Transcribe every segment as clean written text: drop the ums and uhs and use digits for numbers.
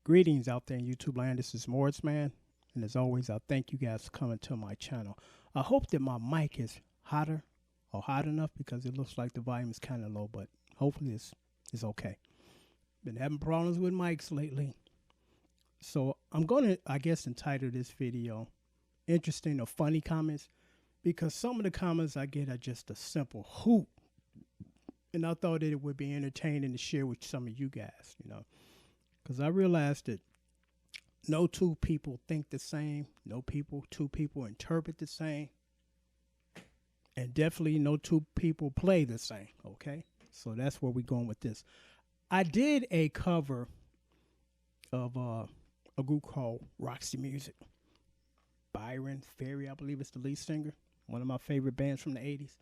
Greetings out there in YouTube land. This is Morris Man. And as always, I thank you guys for coming to my channel. I hope that my mic is hotter or hot enough because it looks like the volume is kind of low, but hopefully it's okay. Been having problems with mics lately. So I'm going to, I guess, entitle this video Interesting or Funny Comments, because some of the comments I get are just a simple hoot. And I thought that it would be entertaining to share with some of you guys, because I realized that no two people think the same, two people interpret the same, and definitely no two people play the same, okay? So that's where we're going with this. I did a cover of a group called Roxy Music. Byron Ferry, I believe it's the lead singer, one of my favorite bands from the 80s.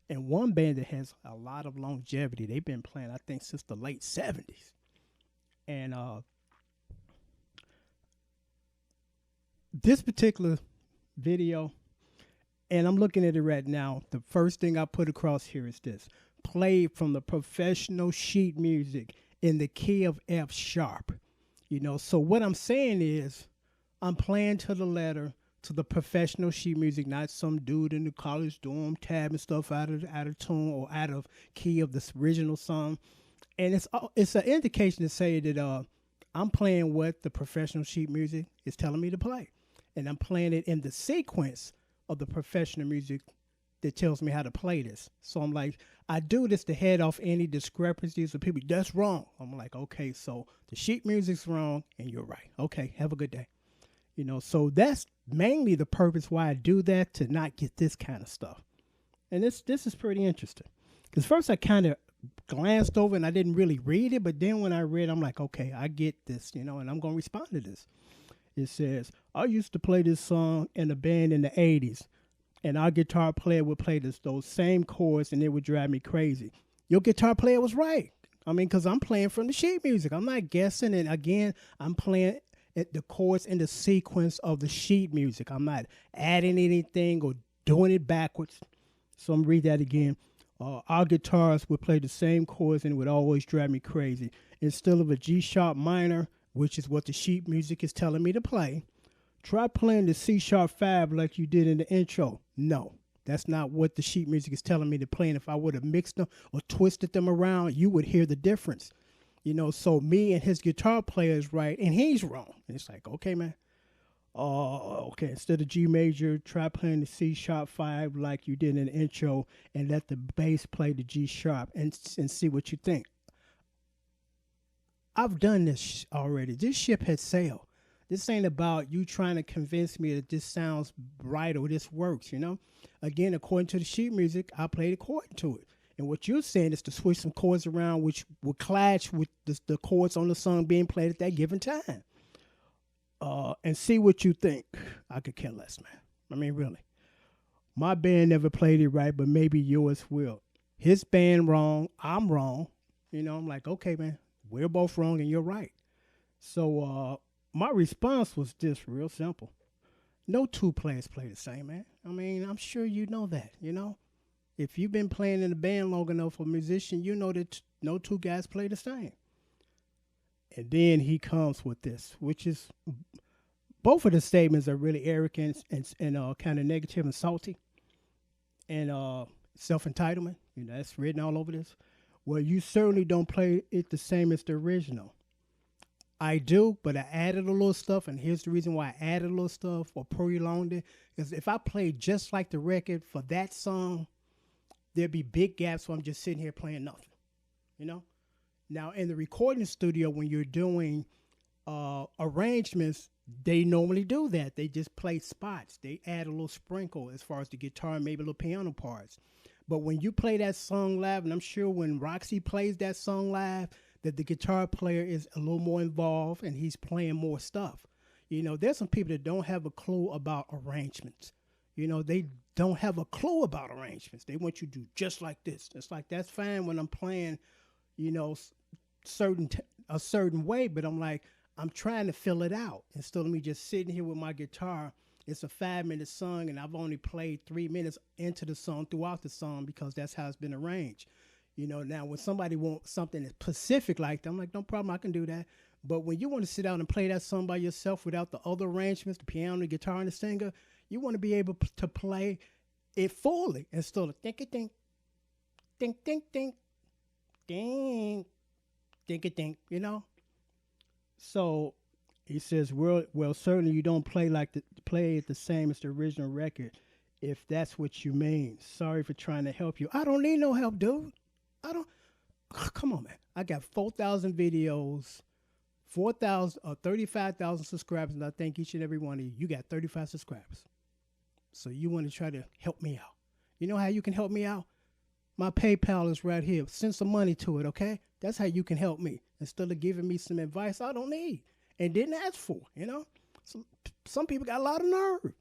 And one band that has a lot of longevity. They've been playing, I think, since the late 70s. And this particular video, and I'm looking at it right now, the first thing I put across here is this. Played from the professional sheet music in the key of F sharp. So what I'm saying is I'm playing to the letter to the professional sheet music, not some dude in the college dorm tabbing stuff out of tune or out of key of this original song. And it's an indication to say that I'm playing what the professional sheet music is telling me to play. And I'm playing it in the sequence of the professional music that tells me how to play this. So I'm like, I do this to head off any discrepancies of people. That's wrong. I'm like, okay, so the sheet music's wrong and you're right. Okay, have a good day. So that's mainly the purpose why I do that, to not get this kind of stuff. And this is pretty interesting. Because first I kind of glanced over and I didn't really read it, but then when I read, I'm like, okay, I get this, and I'm going to respond to this. It says, I used to play this song in a band in the 80s, and our guitar player would play those same chords, and it would drive me crazy. Your guitar player was right. Because I'm playing from the sheet music. I'm not guessing, and again, I'm playing the chords in the sequence of the sheet music. I'm not adding anything or doing it backwards. So I'm going to read that again. Our guitars would play the same chords and it would always drive me crazy. Instead of a G sharp minor, which is what the sheet music is telling me to play, try playing the C sharp 5 like you did in the intro. No, that's not what the sheet music is telling me to play. And if I would have mixed them or twisted them around, you would hear the difference. So me and his guitar player is right and he's wrong. And it's like, okay, man. Okay, instead of G major, try playing the C sharp 5 like you did in the intro and let the bass play the G sharp and see what you think. I've done this already. This ship has sailed. This ain't about you trying to convince me that this sounds right or this works, Again, according to the sheet music, I played according to it. And what you're saying is to switch some chords around which will clash with the chords on the song being played at that given time. And see what you think. I could care less, man. Really. My band never played it right, but maybe yours will. His band wrong, I'm wrong. I'm like, okay, man, we're both wrong and you're right. So my response was just real simple. No two players play the same, man. I'm sure you know that, If you've been playing in a band long enough for a musician, you know that no two guys play the same. And then he comes with this, which is, both of the statements are really arrogant and kind of negative and salty and self-entitlement. That's written all over this. Well, you certainly don't play it the same as the original. I do, but I added a little stuff, and here's the reason why I added a little stuff or prolonged it. Because if I played just like the record for that song, there'd be big gaps where I'm just sitting here playing nothing, Now, in the recording studio, when you're doing arrangements, they normally do that. They just play spots. They add a little sprinkle as far as the guitar and maybe a little piano parts. But when you play that song live, and I'm sure when Roxy plays that song live, that the guitar player is a little more involved and he's playing more stuff. There's some people that don't have a clue about arrangements. They don't have a clue about arrangements. They want you to do just like this. It's like, that's fine when I'm playing, a certain way, but I'm like, I'm trying to fill it out instead of me just sitting here with my guitar. It's a 5-minute song and I've only played 3 minutes into the song throughout the song because that's how it's been arranged. You know, now when somebody wants something that's specific like that, I'm like, no problem, I can do that. But when you want to sit down and play that song by yourself without the other arrangements, the piano, the guitar, and the singer, you want to be able to play it fully instead of think it think, think, think, think, think it think, you know? So he says, well, certainly you don't play it the same as the original record, if that's what you mean. Sorry for trying to help you. I don't need no help, dude. I don't. Come on, man. I got 4,000 videos, 4,000 or 35,000 subscribers, and I thank each and every one of you. You got 35 subscribers. So you want to try to help me out. You know how you can help me out? My PayPal is right here. Send some money to it, okay? That's how you can help me. Instead of giving me some advice I don't need and didn't ask for, you know? Some people got a lot of nerve.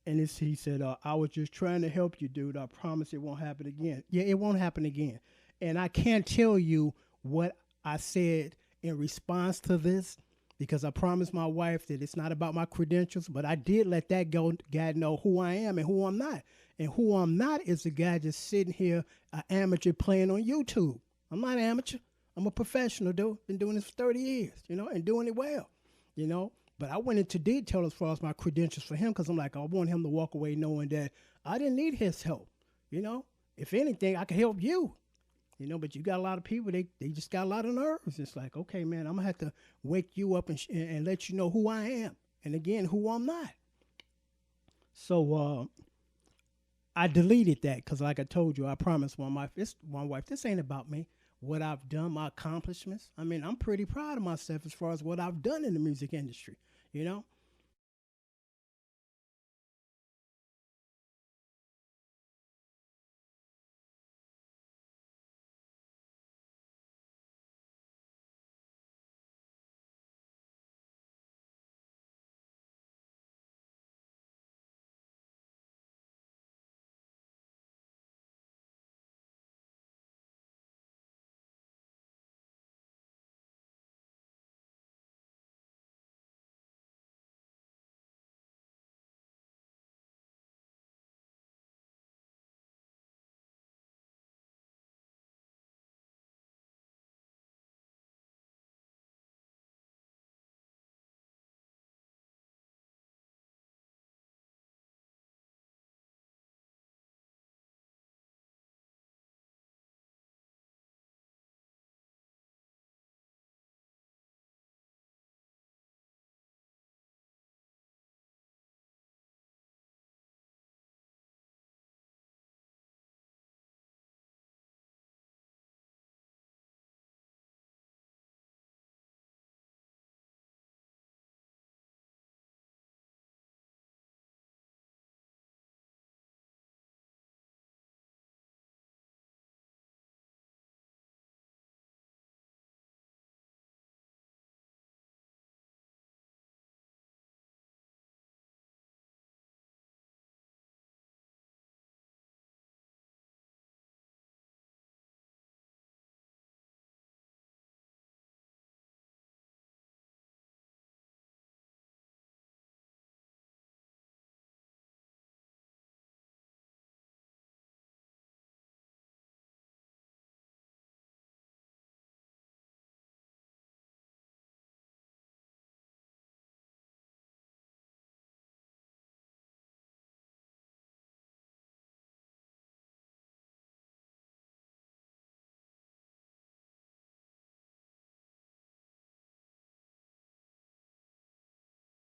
And he said, I was just trying to help you, dude. I promise it won't happen again. Yeah, it won't happen again. And I can't tell you what I said in response to this because I promised my wife that it's not about my credentials, but I did let that guy know who I am and who I'm not. And who I'm not is the guy just sitting here, an amateur playing on YouTube. I'm not an amateur. I'm a professional, dude. Been doing this for 30 years, you know, and doing it well, you know. But I went into detail as far as my credentials for him because I'm like, I want him to walk away knowing that I didn't need his help, you know. If anything, I could help you. You know, but you got a lot of people, they just got a lot of nerves. It's like, okay, man, I'm going to have to wake you up and let you know who I am. And again, who I'm not. So I deleted that because like I told you, I promised my wife, this ain't about me, what I've done, my accomplishments. I mean, I'm pretty proud of myself as far as what I've done in the music industry, you know.